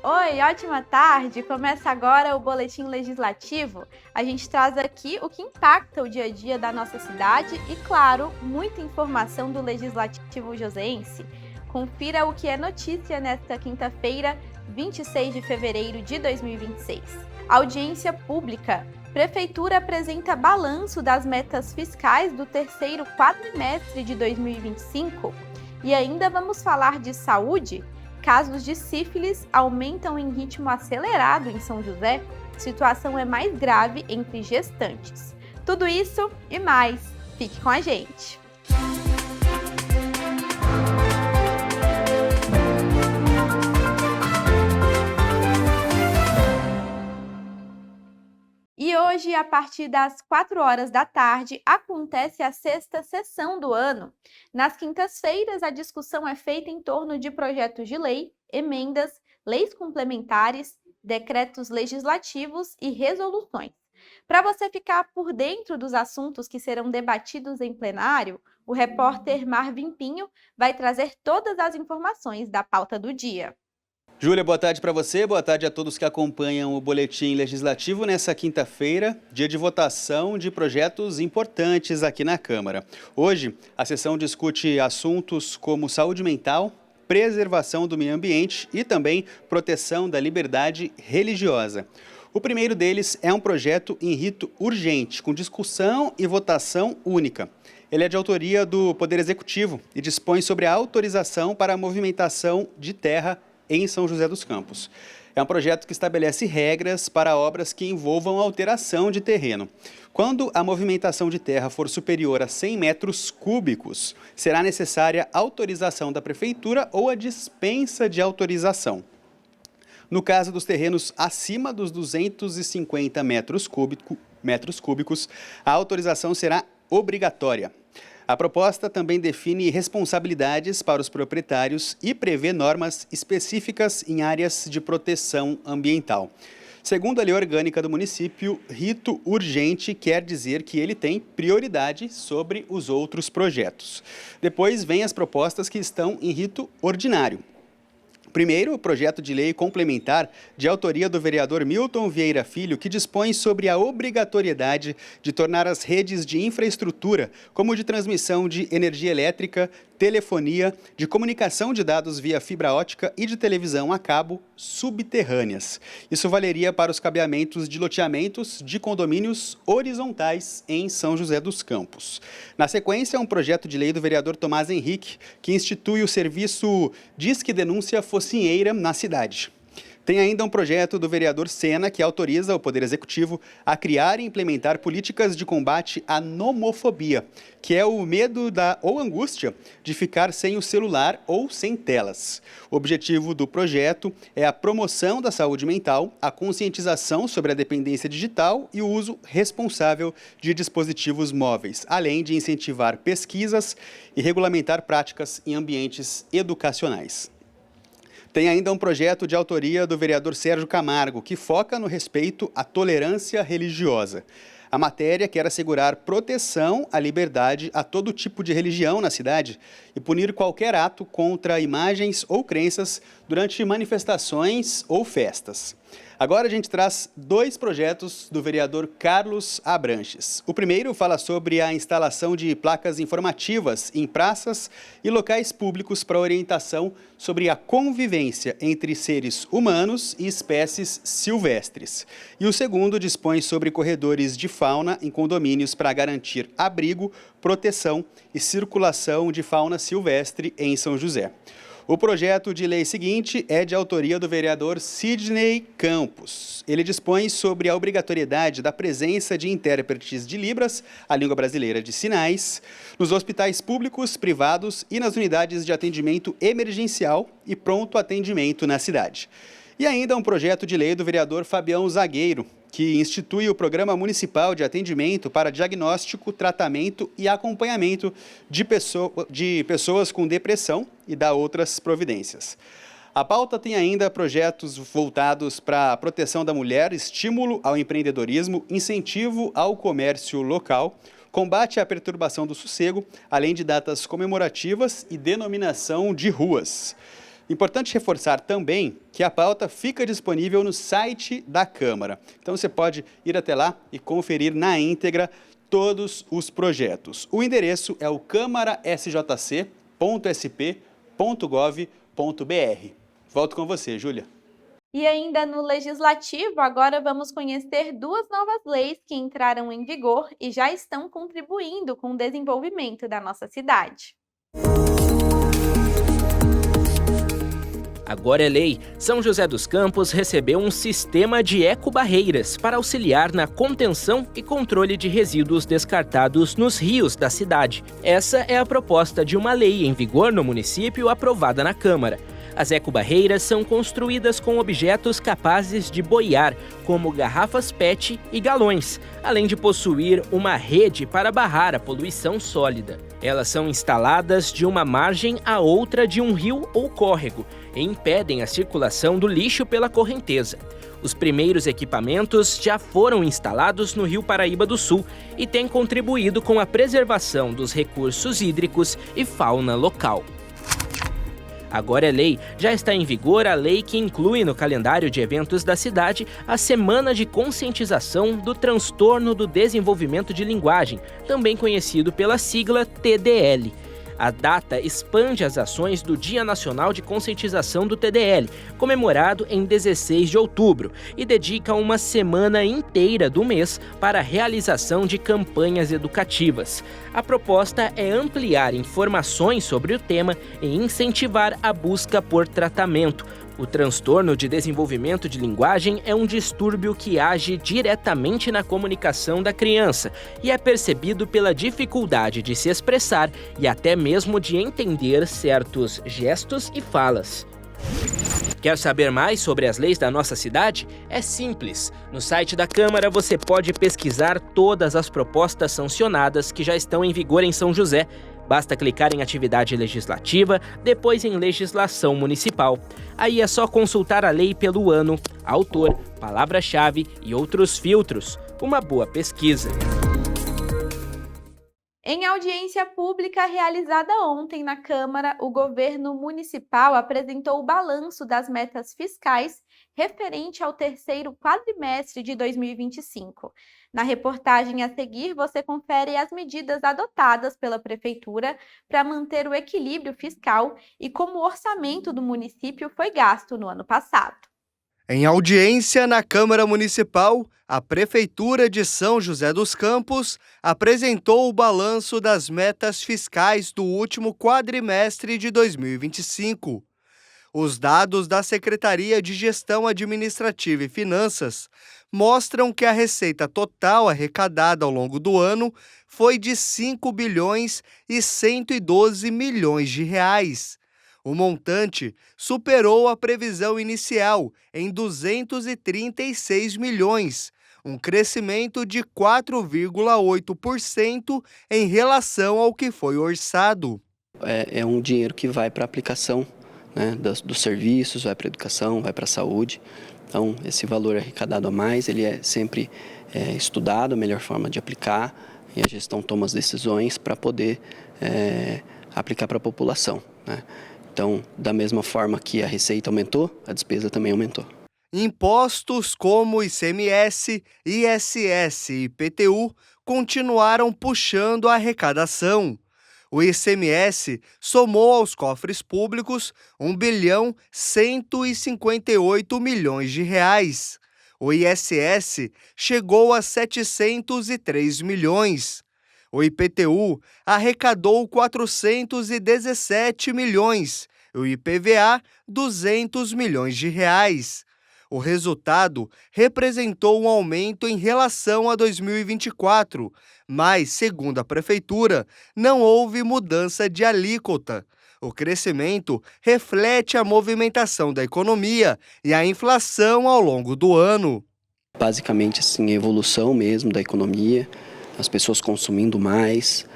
Oi, ótima tarde! Começa agora o Boletim Legislativo. A gente traz aqui o que impacta o dia a dia da nossa cidade e, claro, muita informação do Legislativo joseense. Confira o que é notícia nesta quinta-feira, 26 de fevereiro de 2026. Audiência pública. Prefeitura apresenta balanço das metas fiscais do terceiro quadrimestre de 2025. E ainda vamos falar de saúde? Casos de sífilis aumentam em ritmo acelerado em São José. Situação é mais grave entre gestantes. Tudo isso e mais. Fique com a gente. E hoje, a partir das 4 horas da tarde, acontece a sexta sessão do ano. Nas quintas-feiras, a discussão é feita em torno de projetos de lei, emendas, leis complementares, decretos legislativos e resoluções. Para você ficar por dentro dos assuntos que serão debatidos em plenário, o repórter Marvin Pinho vai trazer todas as informações da pauta do dia. Júlia, boa tarde para você, boa tarde a todos que acompanham o Boletim Legislativo nessa quinta-feira, dia de votação de projetos importantes aqui na Câmara. Hoje, a sessão discute assuntos como saúde mental, preservação do meio ambiente e também proteção da liberdade religiosa. O primeiro deles é um projeto em rito urgente, com discussão e votação única. Ele é de autoria do Poder Executivo e dispõe sobre a autorização para a movimentação de terra em São José dos Campos. É um projeto que estabelece regras para obras que envolvam alteração de terreno. Quando a movimentação de terra for superior a 100 metros cúbicos, será necessária autorização da Prefeitura ou a dispensa de autorização. No caso dos terrenos acima dos 250 metros cúbicos, a autorização será obrigatória. A proposta também define responsabilidades para os proprietários e prevê normas específicas em áreas de proteção ambiental. Segundo a lei orgânica do município, rito urgente quer dizer que ele tem prioridade sobre os outros projetos. Depois vem as propostas que estão em rito ordinário. Primeiro, o projeto de lei complementar de autoria do vereador Milton Vieira Filho, que dispõe sobre a obrigatoriedade de tornar as redes de infraestrutura, como de transmissão de energia elétrica, telefonia, de comunicação de dados via fibra ótica e de televisão a cabo, subterrâneas. Isso valeria para os cabeamentos de loteamentos de condomínios horizontais em São José dos Campos. Na sequência, um projeto de lei do vereador Tomás Henrique, que institui o serviço Disque Denúncia Focinheira na cidade. Tem ainda um projeto do vereador Sena que autoriza o Poder Executivo a criar e implementar políticas de combate à nomofobia, que é o medo ou angústia de ficar sem o celular ou sem telas. O objetivo do projeto é a promoção da saúde mental, a conscientização sobre a dependência digital e o uso responsável de dispositivos móveis, além de incentivar pesquisas e regulamentar práticas em ambientes educacionais. Tem ainda um projeto de autoria do vereador Sérgio Camargo, que foca no respeito à tolerância religiosa. A matéria quer assegurar proteção à liberdade a todo tipo de religião na cidade e punir qualquer ato contra imagens ou crenças durante manifestações ou festas. Agora a gente traz dois projetos do vereador Carlos Abranches. O primeiro fala sobre a instalação de placas informativas em praças e locais públicos para orientação sobre a convivência entre seres humanos e espécies silvestres. E o segundo dispõe sobre corredores de fauna em condomínios para garantir abrigo, proteção e circulação de fauna silvestre em São José. O projeto de lei seguinte é de autoria do vereador Sidney Campos. Ele dispõe sobre a obrigatoriedade da presença de intérpretes de Libras, a língua brasileira de sinais, nos hospitais públicos, privados e nas unidades de atendimento emergencial e pronto atendimento na cidade. E ainda um projeto de lei do vereador Fabião Zagueiro, que institui o Programa Municipal de Atendimento para Diagnóstico, Tratamento e Acompanhamento de pessoas com depressão e dá outras providências. A pauta tem ainda projetos voltados para a proteção da mulher, estímulo ao empreendedorismo, incentivo ao comércio local, combate à perturbação do sossego, além de datas comemorativas e denominação de ruas. Importante reforçar também que a pauta fica disponível no site da Câmara. Então você pode ir até lá e conferir na íntegra todos os projetos. O endereço é o câmarasjc.sp.gov.br. Volto com você, Júlia. E ainda no Legislativo, agora vamos conhecer duas novas leis que entraram em vigor e já estão contribuindo com o desenvolvimento da nossa cidade. Agora é lei. São José dos Campos recebeu um sistema de ecobarreiras para auxiliar na contenção e controle de resíduos descartados nos rios da cidade. Essa é a proposta de uma lei em vigor no município aprovada na Câmara. As ecobarreiras são construídas com objetos capazes de boiar, como garrafas PET e galões, além de possuir uma rede para barrar a poluição sólida. Elas são instaladas de uma margem à outra de um rio ou córrego e impedem a circulação do lixo pela correnteza. Os primeiros equipamentos já foram instalados no Rio Paraíba do Sul e têm contribuído com a preservação dos recursos hídricos e fauna local. Agora é lei. Já está em vigor a lei que inclui no calendário de eventos da cidade a Semana de Conscientização do Transtorno do Desenvolvimento de Linguagem, também conhecido pela sigla TDL. A data expande as ações do Dia Nacional de Conscientização do TDL, comemorado em 16 de outubro, e dedica uma semana inteira do mês para a realização de campanhas educativas. A proposta é ampliar informações sobre o tema e incentivar a busca por tratamento. O transtorno de desenvolvimento de linguagem é um distúrbio que age diretamente na comunicação da criança e é percebido pela dificuldade de se expressar e até mesmo de entender certos gestos e falas. Quer saber mais sobre as leis da nossa cidade? É simples. No site da Câmara você pode pesquisar todas as propostas sancionadas que já estão em vigor em São José. Basta clicar em Atividade Legislativa, depois em Legislação Municipal. Aí é só consultar a lei pelo ano, autor, palavra-chave e outros filtros. Uma boa pesquisa. Em audiência pública realizada ontem na Câmara, o governo municipal apresentou o balanço das metas fiscais referente ao terceiro quadrimestre de 2025. Na reportagem a seguir, você confere as medidas adotadas pela Prefeitura para manter o equilíbrio fiscal e como o orçamento do município foi gasto no ano passado. Em audiência na Câmara Municipal, a Prefeitura de São José dos Campos apresentou o balanço das metas fiscais do último quadrimestre de 2025. Os dados da Secretaria de Gestão Administrativa e Finanças mostram que a receita total arrecadada ao longo do ano foi de 5 bilhões e 112 milhões de reais. O montante superou a previsão inicial em 236 milhões, um crescimento de 4,8% em relação ao que foi orçado. É um dinheiro que vai para a aplicação, né, dos serviços, vai para a educação, vai para a saúde. Então, esse valor arrecadado a mais, ele é sempre estudado, a melhor forma de aplicar, e a gestão toma as decisões para poder aplicar para a população, né? Então, da mesma forma que a receita aumentou, a despesa também aumentou. Impostos como ICMS, ISS e IPTU continuaram puxando a arrecadação. O ICMS somou aos cofres públicos 1 bilhão 158 milhões de reais. O ISS chegou a 703 milhões. O IPTU arrecadou 417 milhões e o IPVA 200 milhões de reais. O resultado representou um aumento em relação a 2024, mas, segundo a Prefeitura, não houve mudança de alíquota. O crescimento reflete a movimentação da economia e a inflação ao longo do ano. Basicamente, assim, a evolução mesmo da economia, as pessoas consumindo mais,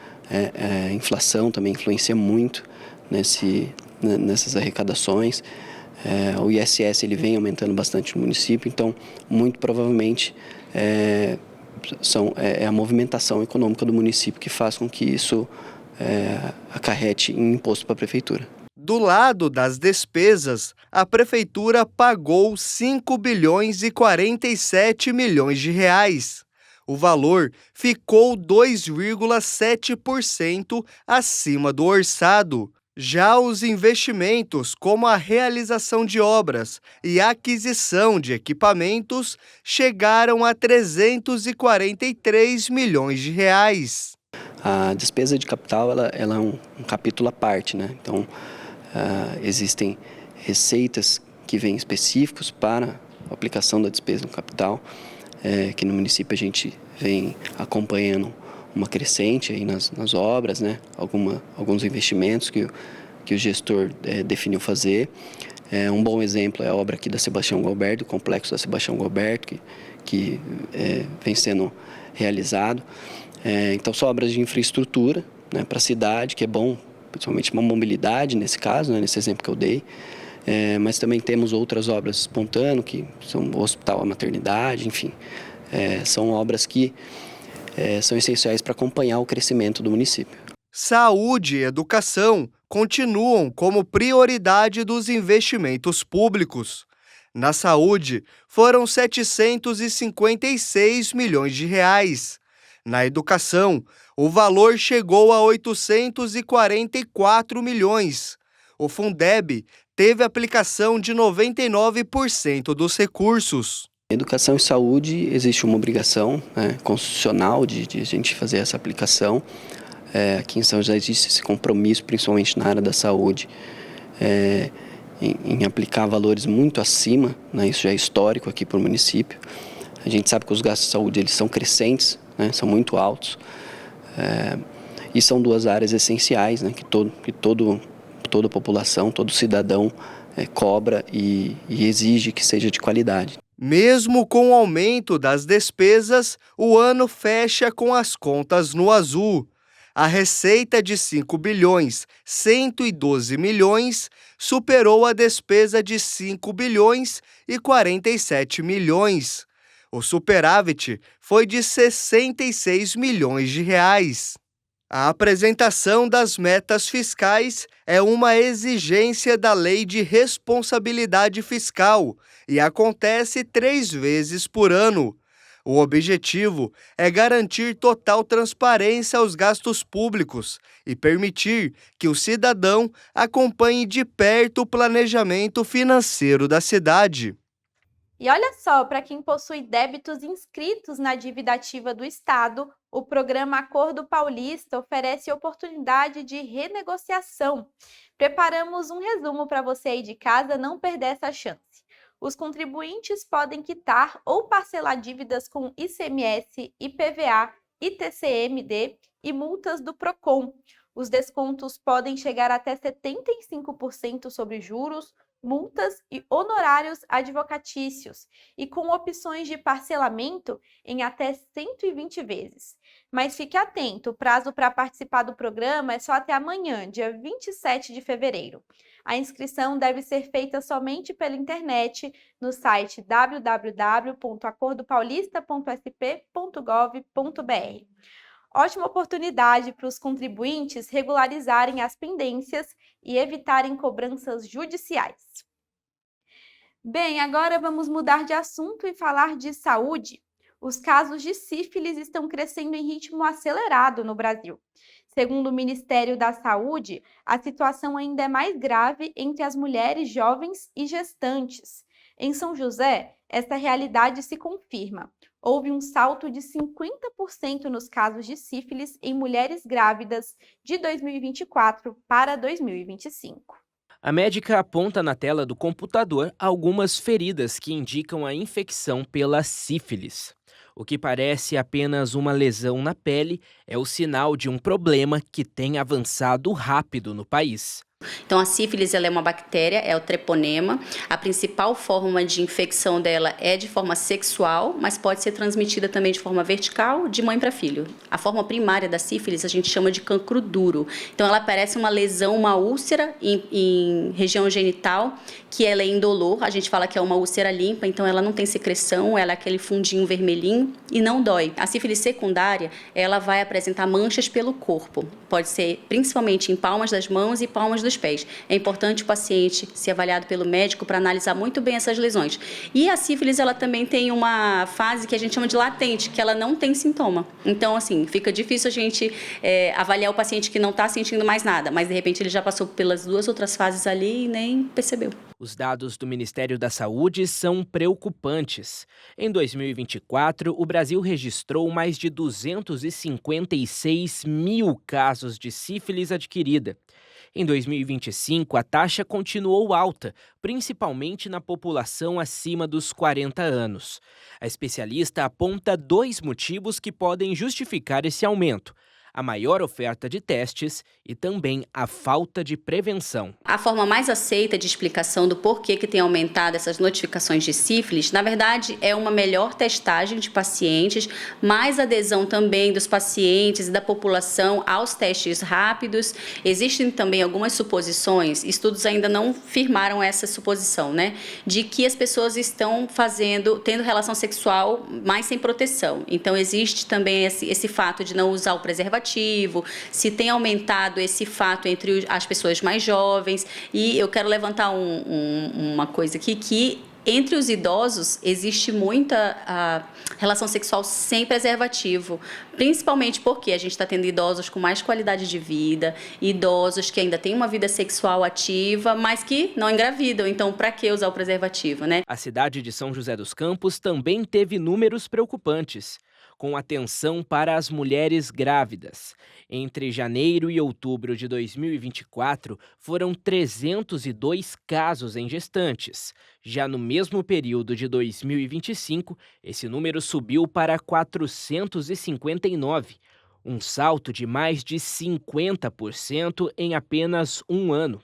a inflação também influencia muito nessas arrecadações. O ISS ele vem aumentando bastante no município, então muito provavelmente é a movimentação econômica do município que faz com que isso acarrete em imposto para a prefeitura. Do lado das despesas, a Prefeitura pagou 5 bilhões e 47 milhões de reais. O valor ficou 2,7% acima do orçado. Já os investimentos, como a realização de obras e a aquisição de equipamentos, chegaram a 343 milhões de reais. A despesa de capital ela é um capítulo à parte, né? Então, existem receitas que vêm específicos para a aplicação da despesa no capital, que no município a gente vem acompanhando uma crescente aí nas obras, né? Alguns investimentos que o gestor definiu fazer. Um bom exemplo é a obra aqui da Sebastião Gualberto, o complexo da Sebastião Gualberto, que vem sendo realizado. Então, são obras de infraestrutura, né, para a cidade, que é bom, principalmente uma mobilidade nesse caso, né, nesse exemplo que eu dei. Mas também temos outras obras espontâneas, que são o hospital, a maternidade, enfim. São obras que são essenciais para acompanhar o crescimento do município. Saúde e educação continuam como prioridade dos investimentos públicos. Na saúde, foram 756 milhões de reais. Na educação, o valor chegou a 844 milhões. O Fundeb teve aplicação de 99% dos recursos. Educação e saúde, existe uma obrigação, né, constitucional de a gente fazer essa aplicação. Aqui em São José existe esse compromisso, principalmente na área da saúde, em aplicar valores muito acima, né, isso já é histórico aqui para o município. A gente sabe que os gastos de saúde eles são crescentes, né, são muito altos, e são duas áreas essenciais, né, que toda a população, todo cidadão cobra e exige que seja de qualidade. Mesmo com o aumento das despesas, o ano fecha com as contas no azul. A receita de 5 bilhões 112 milhões superou a despesa de 5 bilhões e 47 milhões. O superávit foi de 66 milhões de reais. A apresentação das metas fiscais é uma exigência da Lei de Responsabilidade Fiscal e acontece 3 vezes por ano. O objetivo é garantir total transparência aos gastos públicos e permitir que o cidadão acompanhe de perto o planejamento financeiro da cidade. E olha só, para quem possui débitos inscritos na dívida ativa do Estado, o programa Acordo Paulista oferece oportunidade de renegociação. Preparamos um resumo para você aí de casa não perder essa chance. Os contribuintes podem quitar ou parcelar dívidas com ICMS, IPVA, ITCMD e multas do PROCON. Os descontos podem chegar até 75% sobre juros, multas e honorários advocatícios, e com opções de parcelamento em até 120 vezes. Mas fique atento, o prazo para participar do programa é só até amanhã, dia 27 de fevereiro. A inscrição deve ser feita somente pela internet no site www.acordopaulista.sp.gov.br. Ótima oportunidade para os contribuintes regularizarem as pendências e evitarem cobranças judiciais. Bem, agora vamos mudar de assunto e falar de saúde. Os casos de sífilis estão crescendo em ritmo acelerado no Brasil. Segundo o Ministério da Saúde, a situação ainda é mais grave entre as mulheres jovens e gestantes. Em São José, essa realidade se confirma. Houve um salto de 50% nos casos de sífilis em mulheres grávidas de 2024 para 2025. A médica aponta na tela do computador algumas feridas que indicam a infecção pela sífilis. O que parece apenas uma lesão na pele é o sinal de um problema que tem avançado rápido no país. Então, a sífilis ela é uma bactéria, é o treponema. A principal forma de infecção dela é de forma sexual, mas pode ser transmitida também de forma vertical, de mãe para filho. A forma primária da sífilis a gente chama de cancro duro. Então, ela parece uma lesão, uma úlcera em região genital, que ela é indolor. A gente fala que é uma úlcera limpa, então ela não tem secreção, ela é aquele fundinho vermelhinho e não dói. A sífilis secundária, ela vai apresentar manchas pelo corpo. Pode ser principalmente em palmas das mãos e palmas dos dos pés. É importante o paciente ser avaliado pelo médico para analisar muito bem essas lesões. E a sífilis, ela também tem uma fase que a gente chama de latente, que ela não tem sintoma. Então, assim, fica difícil a gente avaliar o paciente que não está sentindo mais nada, mas de repente ele já passou pelas 2 outras fases ali e nem percebeu. Os dados do Ministério da Saúde são preocupantes. Em 2024, o Brasil registrou mais de 256 mil casos de sífilis adquirida. Em 2025, a taxa continuou alta, principalmente na população acima dos 40 anos. A especialista aponta 2 motivos que podem justificar esse aumento: a maior oferta de testes e também a falta de prevenção. A forma mais aceita de explicação do porquê que tem aumentado essas notificações de sífilis, na verdade, é uma melhor testagem de pacientes, mais adesão também dos pacientes e da população aos testes rápidos. Existem também algumas suposições, estudos ainda não firmaram essa suposição, né, de que as pessoas estão tendo relação sexual mais sem proteção. Então, existe também esse fato de não usar o preservativo, se tem aumentado esse fato entre as pessoas mais jovens. E eu quero levantar uma coisa aqui, que entre os idosos existe muita relação sexual sem preservativo, principalmente porque a gente está tendo idosos com mais qualidade de vida, idosos que ainda têm uma vida sexual ativa, mas que não engravidam. Então, para que usar o preservativo, né? A cidade de São José dos Campos também teve números preocupantes, com atenção para as mulheres grávidas. Entre janeiro e outubro de 2024, foram 302 casos em gestantes. Já no mesmo período de 2025, esse número subiu para 459, um salto de mais de 50% em apenas um ano.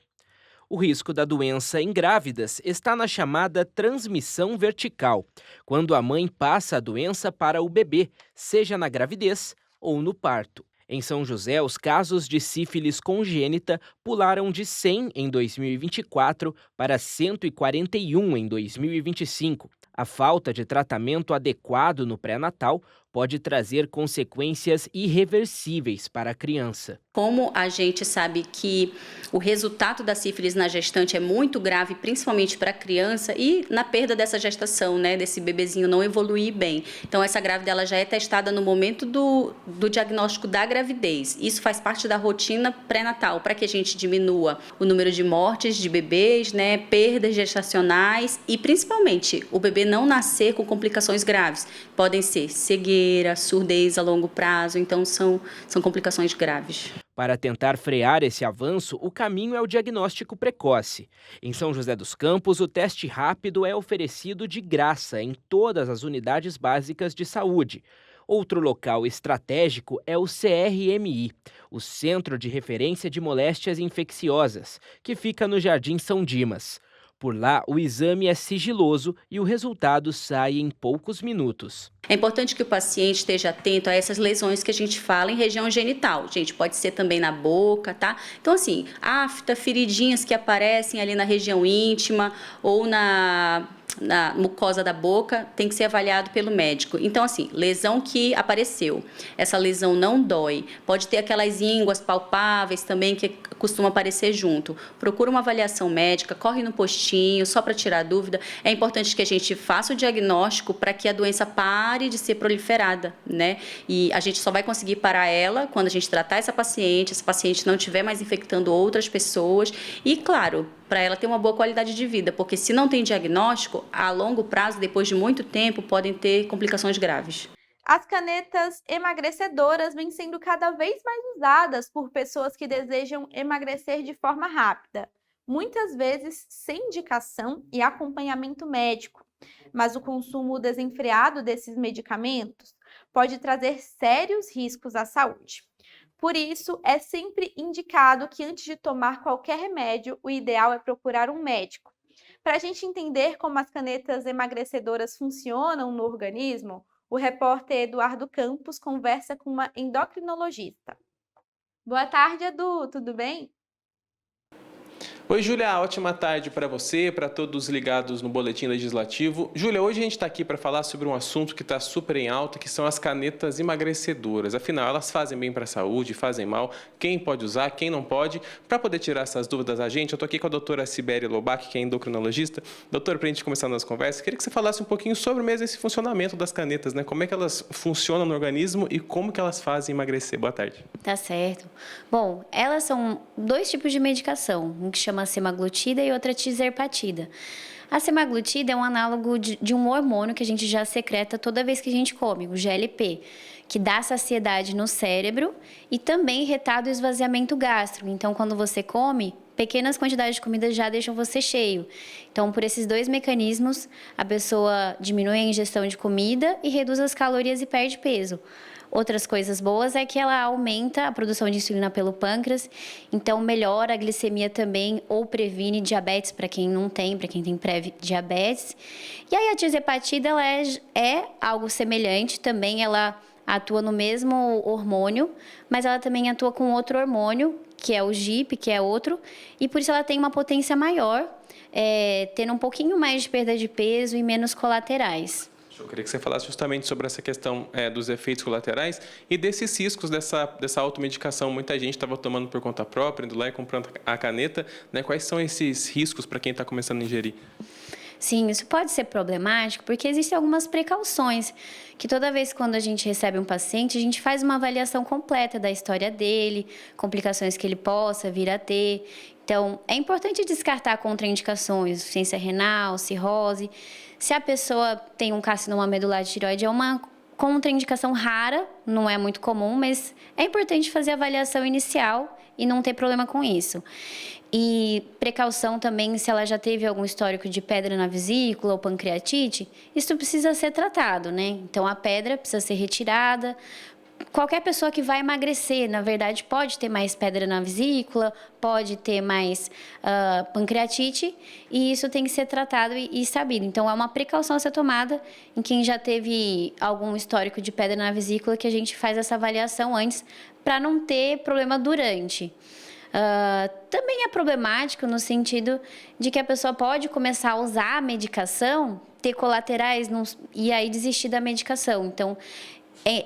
O risco da doença em grávidas está na chamada transmissão vertical, quando a mãe passa a doença para o bebê, seja na gravidez ou no parto. Em São José, os casos de sífilis congênita pularam de 100 em 2024 para 141 em 2025. A falta de tratamento adequado no pré-natal pode trazer consequências irreversíveis para a criança. Como a gente sabe que o resultado da sífilis na gestante é muito grave, principalmente para a criança, e na perda dessa gestação, né, desse bebezinho não evoluir bem. Então, essa grávida ela já é testada no momento do diagnóstico da gravidez. Isso faz parte da rotina pré-natal, para que a gente diminua o número de mortes de bebês, né, perdas gestacionais e, principalmente, o bebê não nascer com complicações graves. Podem ser cegueira, surdez a longo prazo, então são complicações graves. Para tentar frear esse avanço, o caminho é o diagnóstico precoce. Em São José dos Campos, o teste rápido é oferecido de graça em todas as unidades básicas de saúde. Outro local estratégico é o CRMI, o Centro de Referência de Moléstias Infecciosas, que fica no Jardim São Dimas. Por lá, o exame é sigiloso e o resultado sai em poucos minutos. É importante que o paciente esteja atento a essas lesões que a gente fala em região genital. Gente, pode ser também na boca, tá? Então, assim, afta, feridinhas que aparecem ali na região íntima ou na mucosa da boca, tem que ser avaliado pelo médico. Então, assim, lesão que apareceu, essa lesão não dói, pode ter aquelas ínguas palpáveis também que costuma aparecer junto. Procura uma avaliação médica, corre no postinho, só para tirar dúvida. É importante que a gente faça o diagnóstico para que a doença pare de ser proliferada, né? E a gente só vai conseguir parar ela quando a gente tratar essa paciente não estiver mais infectando outras pessoas e, claro, para ela ter uma boa qualidade de vida, porque se não tem diagnóstico, a longo prazo, depois de muito tempo, podem ter complicações graves. As canetas emagrecedoras vêm sendo cada vez mais usadas por pessoas que desejam emagrecer de forma rápida, muitas vezes sem indicação e acompanhamento médico. Mas o consumo desenfreado desses medicamentos pode trazer sérios riscos à saúde. Por isso, é sempre indicado que antes de tomar qualquer remédio, o ideal é procurar um médico. Para a gente entender como as canetas emagrecedoras funcionam no organismo, o repórter Eduardo Campos conversa com uma endocrinologista. Boa tarde, Edu, tudo bem? Oi, Júlia, ótima tarde para você, para todos ligados no Boletim Legislativo. Júlia, hoje a gente está aqui para falar sobre um assunto que está super em alta, que são as canetas emagrecedoras. Afinal, elas fazem bem para a saúde, fazem mal, quem pode usar, quem não pode. Para poder tirar essas dúvidas da gente, eu estou aqui com a doutora Sibeli Lobac, que é endocrinologista. Doutora, para a gente começar a nossa conversa, queria que você falasse um pouquinho sobre mesmo esse funcionamento das canetas, né? Como é que elas funcionam no organismo e como que elas fazem emagrecer. Boa tarde. Tá certo. Bom, elas são 2 tipos de medicação, um que chama semaglutida e outra tirzepatida. A semaglutida é um análogo de um hormônio que a gente já secreta toda vez que a gente come, o GLP, que dá saciedade no cérebro e também retarda o esvaziamento gástrico. Então, quando você come, pequenas quantidades de comida já deixam você cheio. Então, por esses 2 mecanismos, a pessoa diminui a ingestão de comida e reduz as calorias e perde peso. Outras coisas boas é que ela aumenta a produção de insulina pelo pâncreas, então melhora a glicemia também ou previne diabetes para quem não tem, para quem tem pré-diabetes. E aí a tirzepatida ela é algo semelhante, também ela atua no mesmo hormônio, mas ela também atua com outro hormônio, que é o GIP, que é outro, e por isso ela tem uma potência maior, tendo um pouquinho mais de perda de peso e menos colaterais. Eu queria que você falasse justamente sobre essa questão dos efeitos colaterais e desses riscos dessa automedicação. Muita gente estava tomando por conta própria, indo lá e comprando a caneta, né? Quais são esses riscos para quem está começando a ingerir? Sim, isso pode ser problemático porque existem algumas precauções, que toda vez quando a gente recebe um paciente, a gente faz uma avaliação completa da história dele, complicações que ele possa vir a ter. Então, é importante descartar contraindicações, insuficiência renal, cirrose. Se a pessoa tem um carcinoma medular de tireoide, é uma contraindicação rara, não é muito comum, mas é importante fazer a avaliação inicial e não ter problema com isso. E precaução também, se ela já teve algum histórico de pedra na vesícula ou pancreatite, isso precisa ser tratado, né? Então, a pedra precisa ser retirada. Qualquer pessoa que vai emagrecer, na verdade, pode ter mais pedra na vesícula, pode ter mais pancreatite, e isso tem que ser tratado e sabido. Então, é uma precaução a ser tomada em quem já teve algum histórico de pedra na vesícula, que a gente faz essa avaliação antes, para não ter problema durante. Também é problemático no sentido de que a pessoa pode começar a usar a medicação, ter colaterais e aí desistir da medicação. Então,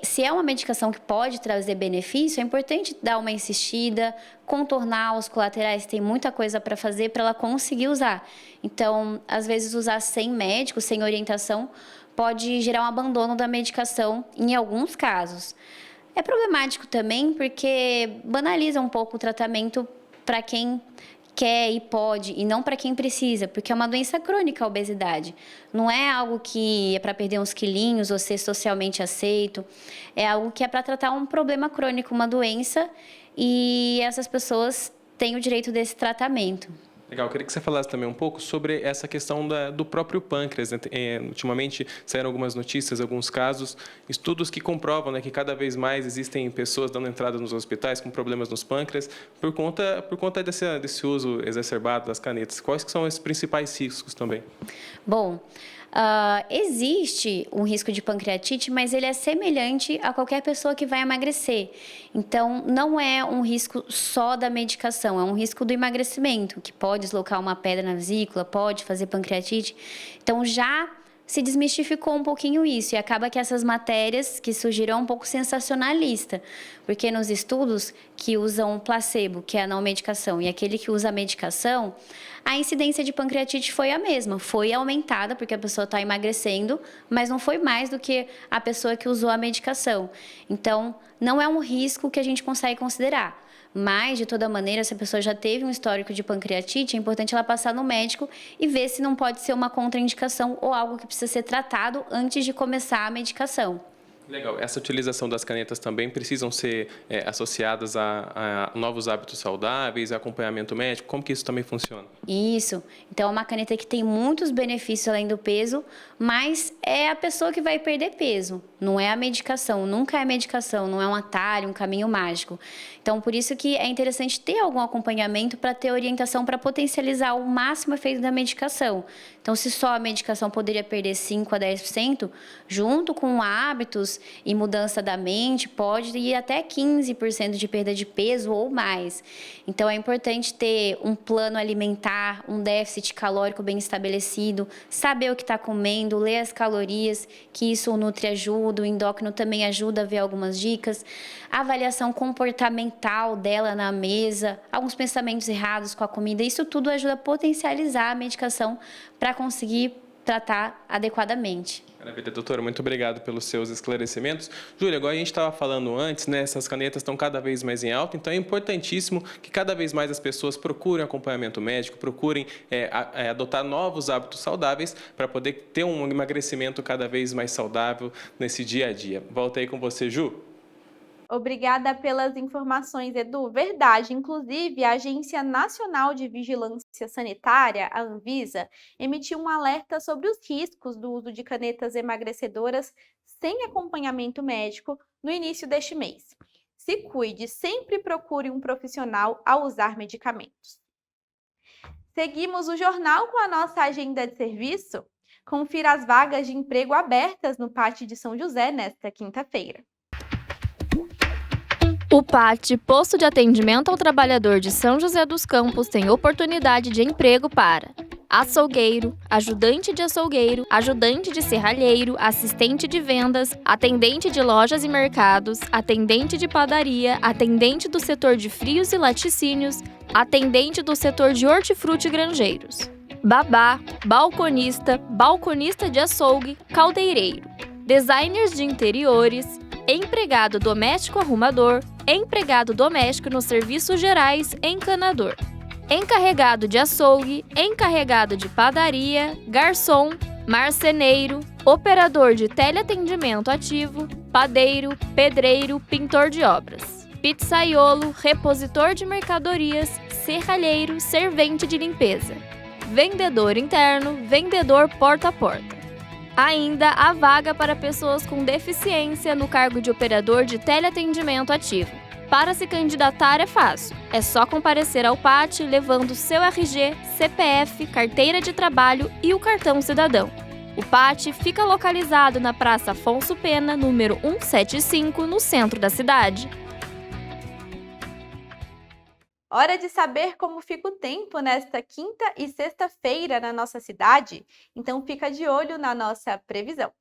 se é uma medicação que pode trazer benefício, é importante dar uma insistida, contornar os colaterais, tem muita coisa para fazer para ela conseguir usar. Então, às vezes, usar sem médico, sem orientação, pode gerar um abandono da medicação em alguns casos. É problemático também porque banaliza um pouco o tratamento para quem quer e pode, e não para quem precisa, porque é uma doença crônica a obesidade. Não é algo que é para perder uns quilinhos ou ser socialmente aceito, é algo que é para tratar um problema crônico, uma doença, e essas pessoas têm o direito desse tratamento. Legal, eu queria que você falasse também um pouco sobre essa questão do próprio pâncreas, né? Ultimamente saíram algumas notícias, alguns casos, estudos que comprovam, né, que cada vez mais existem pessoas dando entrada nos hospitais com problemas nos pâncreas por conta desse uso exacerbado das canetas. Quais que são os principais riscos também? Bom, existe um risco de pancreatite, mas ele é semelhante a qualquer pessoa que vai emagrecer. Então, não é um risco só da medicação, é um risco do emagrecimento, que pode deslocar uma pedra na vesícula, pode fazer pancreatite. Então, já se desmistificou um pouquinho isso e acaba que essas matérias que surgiram um pouco sensacionalista, porque nos estudos que usam placebo, que é a não medicação, e aquele que usa a medicação, a incidência de pancreatite foi a mesma, foi aumentada porque a pessoa está emagrecendo, mas não foi mais do que a pessoa que usou a medicação. Então, não é um risco que a gente consegue considerar. Mas, de toda maneira, se a pessoa já teve um histórico de pancreatite, é importante ela passar no médico e ver se não pode ser uma contraindicação ou algo que precisa ser tratado antes de começar a medicação. Legal. Essa utilização das canetas também precisam ser associadas a novos hábitos saudáveis, a acompanhamento médico? Como que isso também funciona? Isso. Então, é uma caneta que tem muitos benefícios além do peso, mas é a pessoa que vai perder peso. Não é a medicação, nunca é a medicação, não é um atalho, um caminho mágico. Então, por isso que é interessante ter algum acompanhamento para ter orientação para potencializar o máximo efeito da medicação. Então, se só a medicação poderia perder 5 a 10%, junto com hábitos hábitos e mudança da mente, pode ir até 15% de perda de peso ou mais. Então, é importante ter um plano alimentar, um déficit calórico bem estabelecido, saber o que está comendo, ler as calorias, que isso o Nutri ajuda, o endócrino também ajuda a ver algumas dicas, a avaliação comportamental dela na mesa, alguns pensamentos errados com a comida, isso tudo ajuda a potencializar a medicação para conseguir tratar adequadamente. Maravilha, doutora, muito obrigado pelos seus esclarecimentos. Júlia, agora a gente estava falando antes, né, essas canetas estão cada vez mais em alta, então é importantíssimo que cada vez mais as pessoas procurem acompanhamento médico, procurem adotar novos hábitos saudáveis para poder ter um emagrecimento cada vez mais saudável nesse dia a dia. Volta aí com você, Ju. Obrigada pelas informações, Edu. Verdade. Inclusive, a Agência Nacional de Vigilância Sanitária, a Anvisa, emitiu um alerta sobre os riscos do uso de canetas emagrecedoras sem acompanhamento médico no início deste mês. Se cuide, sempre procure um profissional ao usar medicamentos. Seguimos o jornal com a nossa agenda de serviço. Confira as vagas de emprego abertas no PAT de São José nesta quinta-feira. O PAT, Posto de Atendimento ao Trabalhador de São José dos Campos, tem oportunidade de emprego para açougueiro, ajudante de açougueiro, ajudante de serralheiro, assistente de vendas, atendente de lojas e mercados, atendente de padaria, atendente do setor de frios e laticínios, atendente do setor de hortifruti e granjeiros, babá, balconista, balconista de açougue, caldeireiro, designers de interiores, empregado doméstico arrumador, empregado doméstico nos serviços gerais, encanador, encarregado de açougue, encarregado de padaria, garçom, marceneiro, operador de teleatendimento ativo, padeiro, pedreiro, pintor de obras, pizzaiolo, repositor de mercadorias, serralheiro, servente de limpeza, vendedor interno, vendedor porta a porta. Ainda há vaga para pessoas com deficiência no cargo de operador de teleatendimento ativo. Para se candidatar é fácil, é só comparecer ao PAT levando seu RG, CPF, carteira de trabalho e o cartão cidadão. O PAT fica localizado na Praça Afonso Pena, número 175, no centro da cidade. Hora de saber como fica o tempo nesta quinta e sexta-feira na nossa cidade? Então fica de olho na nossa previsão.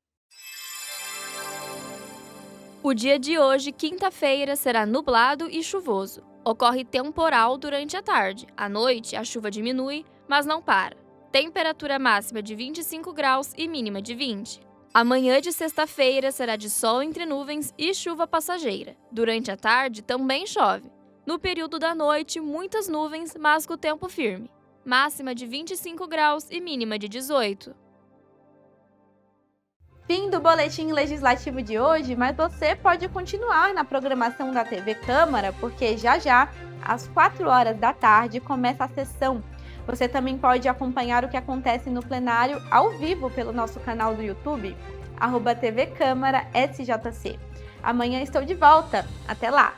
O dia de hoje, quinta-feira, será nublado e chuvoso. Ocorre temporal durante a tarde. À noite, a chuva diminui, mas não para. Temperatura máxima de 25 graus e mínima de 20. Amanhã de sexta-feira será de sol entre nuvens e chuva passageira. Durante a tarde, também chove. No período da noite, muitas nuvens, mas com tempo firme. Máxima de 25 graus e mínima de 18. Fim do boletim legislativo de hoje, mas você pode continuar na programação da TV Câmara, porque já, às 4 horas da tarde, começa a sessão. Você também pode acompanhar o que acontece no plenário ao vivo pelo nosso canal do YouTube, @TV Câmara SJC. Amanhã estou de volta. Até lá!